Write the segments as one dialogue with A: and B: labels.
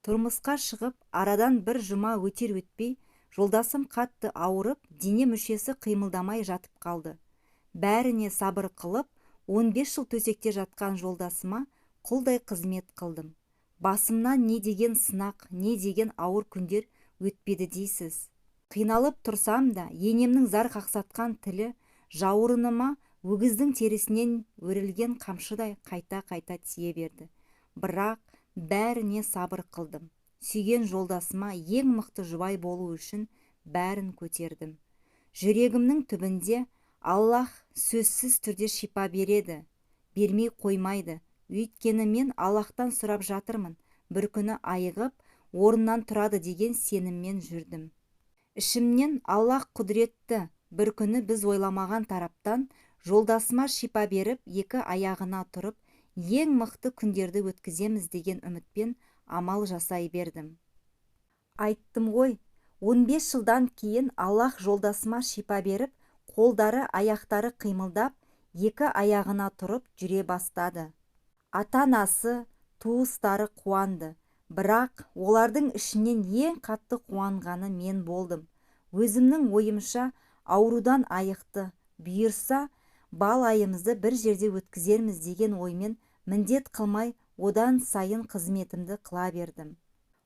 A: Тұрмысқа шығып, арадан бір жұма өтер-өтпей, жолдасым қатты ауырып, дене мүшесі қимылдамай жатып қалды. Бәріне сабыр қылып, 15 жыл төсекте жатқан жолдасыма құлдай қызмет қылдым. Басымнан не деген сынақ, не деген ауыр күндер өтпеді дейсіз. Қиналып тұрсам да, енемнің зар қақсатқан тілі жауырыныма өгіздің терісінен өрілген қамшыдай қайта-қайта тие берді. Бірақ бәріне сабыр қылдым. Сүйген жолдасыма ең мықты жұбай болу үшін бәрін көтердім. Жүрегімнің түбінде Аллах сөзсіз түрде шипа береді, бермей қоймайды. Өйткені мен Аллахтан сұрап жатырмын, бір күні айығып, орнынан тұрады деген сеніммен жүрдім. Ішімнен Аллах құдіретті, бір күні біз ойламаған тараптан жолдасыма шипа беріп, екі аяғына тұрып, ең мықты күндерді өткіземіз деген үмітпен амал жасай бердім. Айттым ғой, 15 жылдан кейін Аллах жолдасыма шипа беріп, қолдары, аяқтары қимылдап, екі аяғына тұрып жүре бастады. Ата-анасы, туыстары қуанды, бірақ олардың ішінен ең қатты қуанғаны мен болдым. Өзімнің ойымша аурудан айықты, бұйырса бал айымызды бір жерде өткізерміз деген оймен міндет қылмай одан сайын қызметімді қыла бердім.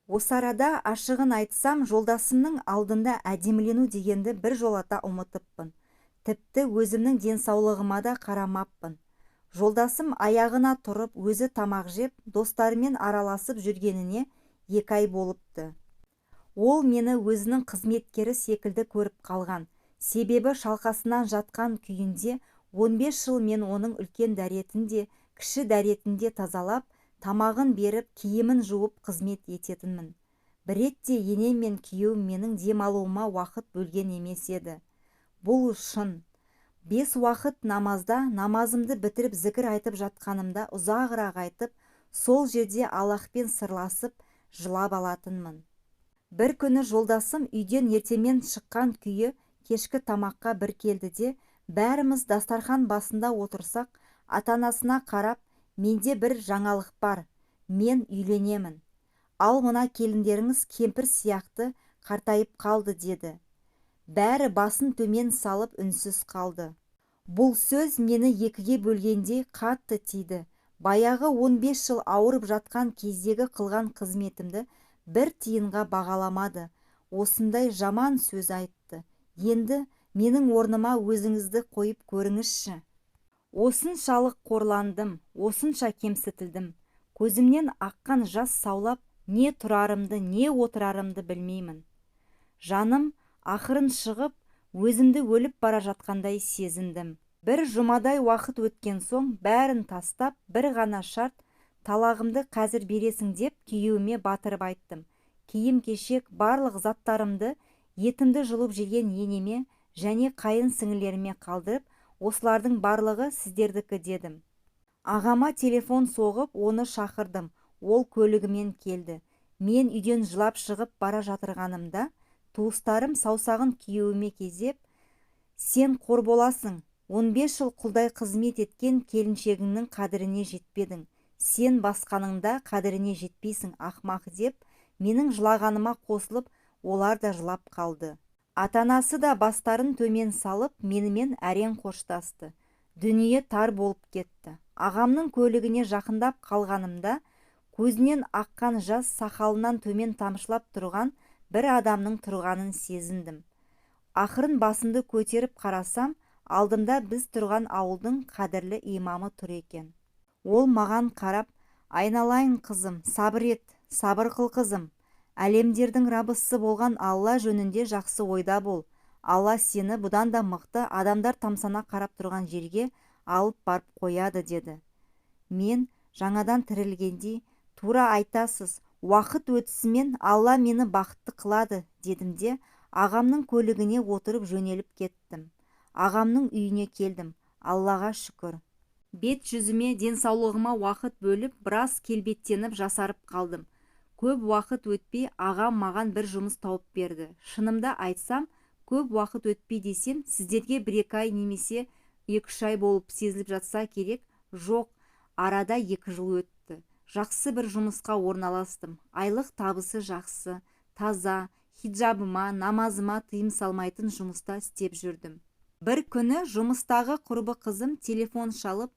A: Осы арада ашығын айтсам, жолдасымның алдында әдемілену дегенді бір жолата ұмытыппын. Тіпті өзімнің денсаулығыма да қарамаппын. Жолдасым аяғына тұрып, өзі тамақ жеп, достарымен араласып жүргеніне 2 ай болыпты. Ол мені өзінің қызметкері секілді көріп қалған. Себебі шалқасынан жатқан күйінде 15 жыл мен оның үлкен дәретінде, кіші дәретінде тазалап, тамағын беріп, киімін жуып қызмет ететінмін. Бір ретте енем мен күйеуім менің демалуыма уақыт бөлген емес еді. Бұл шын. 5 уақыт намазда, намазымды бітіріп зікір айтып жатқанымда ұзағырақ айтып, сол жерде Аллахпен сырласып, жылап алатынмын. Бір күні жолдасым үйден ертемен шыққан күйі кешкі тамаққа бір келді де, бәріміз дастархан басында отырсақ, ата-анасына қарап, менде бір жаңалық бар, мен үйленемін. Ал мына келіндеріңіз кемпір сияқты қартайып қалды деді. Бәрі басын төмен салып үнсіз қалды. Бұл сөз мені екіге бөлгендей қатты тиді. Баяғы 15 жыл ауырып жатқан кездегі қылған қызметімді бір тиынға бағаламады. Осындай жаман сөз айтты. Енді менің орныма өзіңізді қойып көріңізші. Осыншалық қорландым, осынша кемсітілдім. Көзімнен аққан жас саулап, не тұрарымды, не отырарымды білмеймін. Жаным ақырын шығып, өзімді өліп бара жатқандай сезіндім. Бір жұмадай уақыт өткен соң бәрін тастап, бір ғана шарт, талағымды қазір бересің деп күйеуіме батырып айттым. Киім-кешек барлық заттарымды, етімді жұлып жеген енеме және қайын сіңілеріме қалдырып, осылардың барлығы сіздердікі дедім. Ағама телефон соғып, оны шақырдым. Ол көлігімен келді. Мен үйден жылап шығып бара жатырғанымда, туыстарым саусағын күйеуіме кезеп, сен қор боласың, 15 жыл құлдай қызмет еткен келіншегіңнің қадіріне жетпедің, сен басқаныңда қадіріне жетпейсің, ақмақ деп, менің жылағаныма қосылып, олар да жылап қалды. Ата-анасы да бастарын төмен салып, менімен әрең қоштасты. Дүние тар болып кетті. Ағамның көлігіне жақындап қалғанымда, көзінен аққан жас сақалынан төмен тамшылап тұрған бір адамның тұрғанын сезіндім. Ақырын басымды көтеріп қарасам, алдымда біз тұрған ауылдың қадірлі имамы тұр екен. Ол маған қарап, айналайын қызым, сабыр ет, сабыр қыл қызым. Әлемдердің раббысы болған Алла жөнінде жақсы ойда бол. Алла сені бұдан да мықты адамдар тамсана қарап тұрған жерге алып барып қояды деді. Мен жаңадан тірілгендей, тура айтасыз, уақыт өтісімен Алла мені бақытты қылады дедім де, ағамның көлігіне отырып жөнеліп кеттім. Ағамның үйіне келдім. Аллаға шүкір. Бет жүзіме, денсаулығыма уақыт бөліп, біраз келбеттеніп жасарып қалдым. Көп уақыт өтпей ағам маған бір жұмыс тауып берді. Шынымда айтсам, көп уақыт өтпей десем, сіздерге 1-2 ай немесе 2-3 ай болып сезіліп жатса керек. Жоқ, арада 2 жыл өтті. жақсы бір жұмысқа орналастым. Айлық табысы жақсы, таза, хиджабыма, намазыма тыйым салмайтын жұмыста істеп жүрдім. Бір күні жұмыстағы құрбы қызым телефон шалып,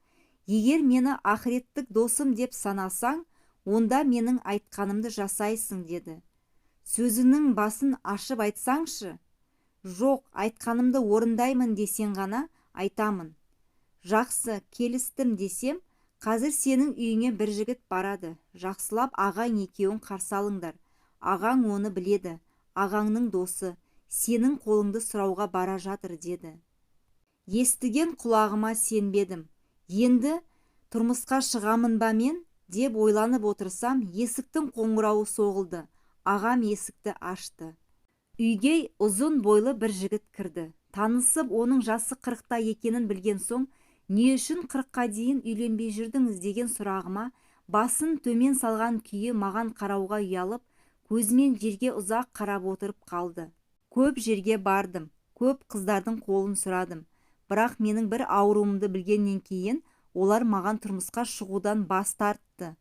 A: егер мені ақыреттік досым деп санасаң, онда менің айтқанымды жасайсың деді. Сөзінің басын ашып айтсаңшы? Жоқ, айтқанымды орындаймын десең ғана айтамын. Жақсы, келістім десем, қазір сенің үйіңе бір жігіт барады. Жақсылап ағаң екеуін қарсы алыңдар. Ағаң оны біледі. Ағаңның досы, сенің қолыңды сұрауға бара жатыр деді. Естіген құлағыма сенбедім. Енді тұрмысқа шығамын ба мен деп ойланып отырсам, есіктің қоңырауы соғылды. Ағам есікті ашты. Үйге ұзын бойлы бір жігіт кірді. Танысып, оның жасы 40-та екенін білген соң, не үшін 40-қа дейін үйленбей жүрдіңіз деген сұрағыма басын төмен салған күйі маған қарауға ұялып, көзімен жерге ұзақ қарап отырып қалды. Көп жерге бардым, көп қыздардың қолын сұрадым. Бірақ менің бір ауруымды білгеннен кейін олар маған тұрмысқа шығудан бас тартты.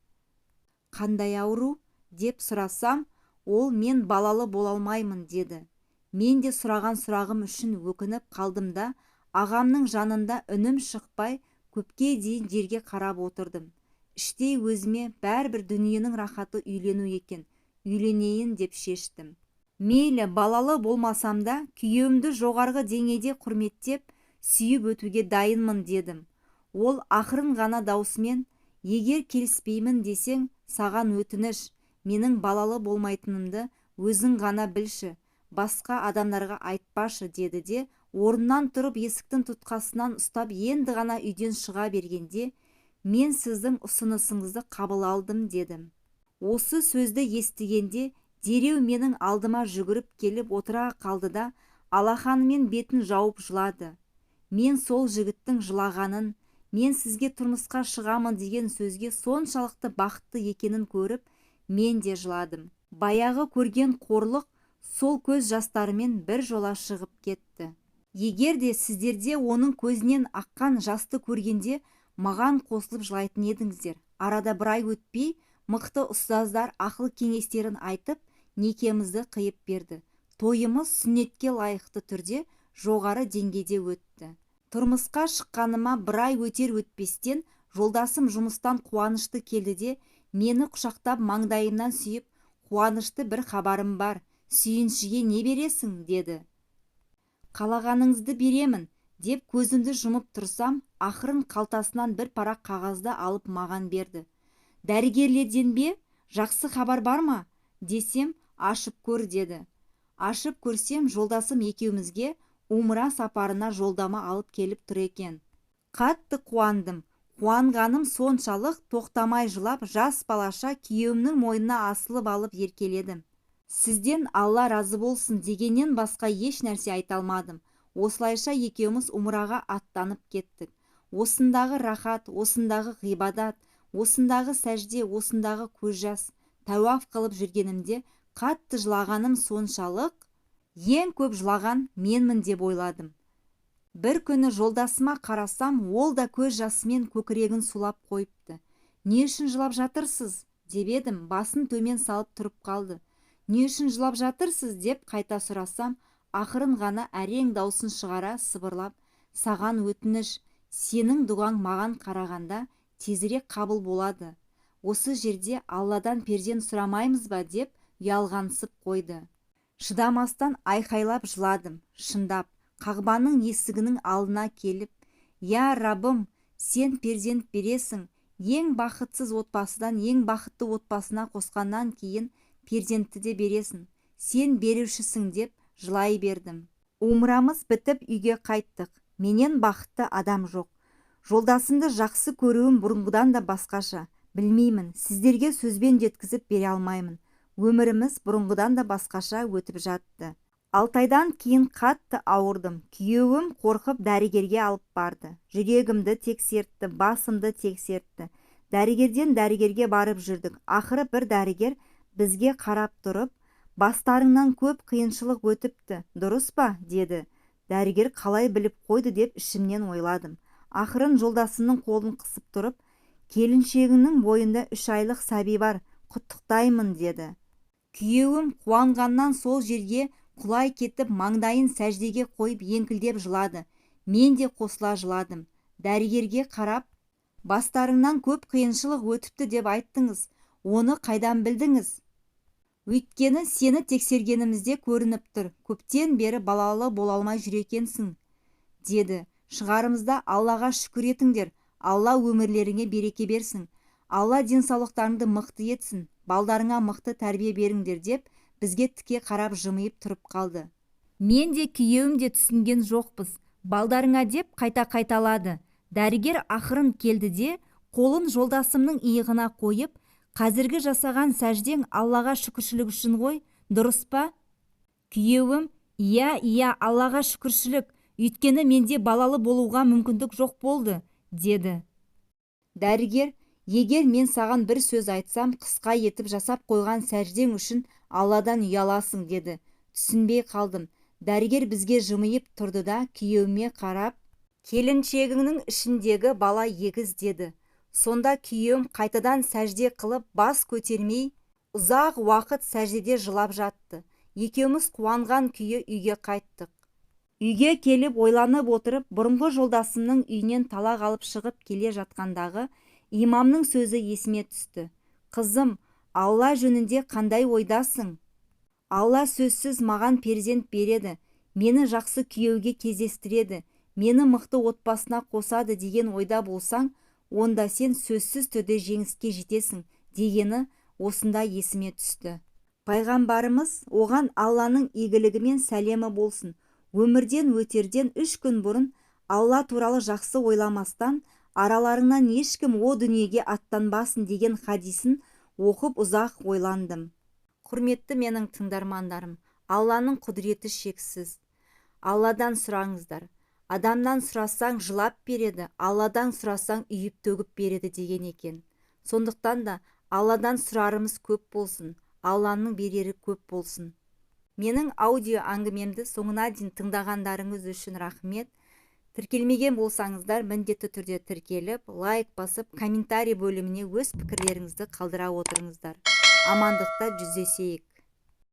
A: Қандай ауру деп сұрасам, ол мен балалы бола алмаймын деді. Мен де сұраған сұрағым үшін өкініп қалдым да, ағамның жанында үнім шықпай, көпке дейін жерге қарап отырдым. Іштей өзіме бәрібір дүниенің рахаты үйлену екен, үйленейін деп шештім. Мейлі балалы болмасам да, күйеуімді жоғарғы деңгейде құрметтеп, сүйіп өтуге дайынмын дедім. Ол ақырын ғана даусымен, егер келіспеймін десең, саған өтініш, менің балалы болмайтынымды өзің ғана білші, басқа адамдарға айтпашы деді де, орнынан тұрып есіктің тұтқасынан ұстап енді ғана үйден шыға бергенде, мен сіздің ұсынысыңызды қабыл алдым дедім. Осы сөзді естігенде, дереу менің алдыма жүгіріп келіп отыра қалды да, алақанымен бетін жауып жылады. Мен сол жігіттің жылағанын, мен сізге тұрмысқа шығамын деген сөзге соншалықты бақытты екенін көріп, мен де жыладым. Баяғы көрген қорлық сол көз жастарымен бір жола шығып кетті. Егер де сіздерде оның көзінен аққан жасты көргенде маған қосылып жылайтын едіңіздер. Арада бір ай өтпей, мықты ұстаздар ақыл кеңестерін айтып, некемізді қиып берді. Тойымыз сүннетке лайықты түрде жоғары деңгейде өтті. Тұрмысқа шыққаныма бір ай өтер-өтпестен жолдасым жұмыстан қуанышты келді де, мені құшақтап маңдайымнан сүйіп, қуанышты бір хабарым бар, сүйіншіге не бересің деді. Қалағаныңызды беремін деп көзімді жұмып тұрсам, ақырын қалтасынан бір парақ қағазды алып маған берді. Дәрігерлерден бе? Жақсы хабар бар ма? Десем, ашып көр деді. Ашып көрсем, жолдасым екеумізге умра сапарына жолдама алып келіп тұр екен. Қатты қуандым. Қуанғаным соншалық тоқтамай жылап, жас балаша күйеуімнің мойнына асылып алып еркеледім. Сізден Алла разы болсын дегеннен басқа еш нәрсе айта алмадым. Осылайша екеуміз умраға аттанып кеттік. Осындағы рахат, осындағы ғибадат, осындағы сәжде, осындағы көз жас, тәуаф қылып жүргенімде қатты жылағаным соншалық, ең көп жылаған менмін деп ойладым. Бір күні жолдасыма қарасам, ол да көз жасымен көкірегін сулап қойыпты. Не үшін жылап жатырсыз? Деп едім, басын төмен салып тұрып қалды. Не үшін жылап жатырсыз деп қайта сұрасам, ақырын ғана әрең даусын шығара сыбырлап, саған өтініш, сенің дұғаң маған қарағанда тезірек қабыл болады. Осы жерде Алладан перзент сұрамаймыз ба деп ұялғансып қойды. Шыдамастан айқайлап жыладым, шындап. Қағбаның есігінің алдына келіп, «Я Раббым, сен перзент бересің, ең бақытсыз отбасыдан ең бақытты отбасына қосқаннан кейін перзентті де бересің, сен берушісің» деп жылай бердім. Умрамыз бітіп үйге қайттық. Менен бақытты адам жоқ. Жолдасымды жақсы көруім бұрынғыдан да басқаша. Білмеймін, сіздерге сөзбен жеткізіп бере алмаймын. Өміріміз бұрынғыдан да басқаша өтіп жатты. 6 айдан кейін қатты ауырдым. Күйеуім қорқып дәрігерге алып барды. Жүрегімді тексертті, басымды тексертті. Дәрігерден дәрігерге барып жүрдік. Ақыры бір дәрігер бізге қарап тұрып, бастарыңнан көп қиыншылық өтіпті, дұрыс па? Деді. Дәрігер қалай біліп қойды деп ішімнен ойладым. Ақырын жолдасымның қолын қысып тұрып, келіншегіңнің бойында 3 айлық сәби бар, құттықтаймын деді. Күйеуім қуанғаннан сол жерге құлай кетіп маңдайын сәждеге қойып еңкілдеп жылады. Мен де қосыла жыладым. Дәрігерге қарап, бастарыңнан көп қиыншылық өтіпті деп айттыңыз. Оны қайдан білдіңіз? Өйткені сені тексергенімізде көрініп тұр. Көптен бері балалы бола алмай жүр екенсің, деді. Шығарымызда Аллаға шүкір етіңдер. Алла өмірлеріңе береке берсін. Алла денсаулықтарыңды мықты етсін. Балдарыңа мықты тәрбие беріңдер деп бізге тіке қарап жымиып тұрып қалды. Мен де күйеуім де түсінген жоқпыз. Балдарыңа деп қайта-қайталады. Дәрігер ақырын келді де қолын жолдасымның иығына қойып, қазіргі жасаған сәждең Аллаға шүкіршілік үшін ғой, дұрыс па? Күйеуім, иә, Аллаға шүкіршілік, өйткені менде балалы болуға мүмкіндік жоқ болды, деді. Дәрігер, егер мен саған бір сөз айтсам, қысқа етіп жасап қойған сәждең үшін Алладан ұяласың, деді. Түсінбей қалдым. Дәрігер бізге жымиып тұрды да күйеуіме қарап, келіншегіңнің ішіндегі бала егіз, деді. Сонда күйеуім қайтадан сәжде қылып бас көтермей, ұзақ уақыт сәждеде жылап жатты. Екеуміз қуанған күйі үйге қайттық. Үйге келіп ойланып отырып, бұрынғы жолдасымның үйінен талақ алып шығып келе жатқандағы имамның сөзі есіме түсті. Қызым, Алла жөнінде қандай ойдасың? Алла сөзсіз маған перзент береді, мені жақсы күйеуге кездестіреді, мені мықты отбасына қосады деген ойда болсаң, онда сен сөзсіз түрде жеңіске жетесің, дегені осында есіме түсті. Пайғамбарымыз оған Алланың игілігі мен сәлемі болсын. Өмірден өтерден 3 күн бұрын Алла туралы жақсы ойламастан араларыңнан ешкім о дүниеге аттанбасын деген хадисін оқып ұзақ ойландым. Құрметті менің тыңдармандарым, Алланың құдіреті шексіз. Алладан сұраңыздар. Адамнан сұрасаң жылап береді, Алладан сұрасаң үйіп төгіп береді деген екен. Сондықтан да Алладан сұрарымыз көп болсын, Алланың берері көп болсын. Менің аудио әңгімемді соңына дейін тыңдағандарыңыз үшін рахмет. Тіркелмеген болсаңыздар, міндетті түрде тіркеліп, лайк басып, комментарий бөліміне өз пікірлеріңізді қалдыра отырыңыздар. Амандықта жүздесейік.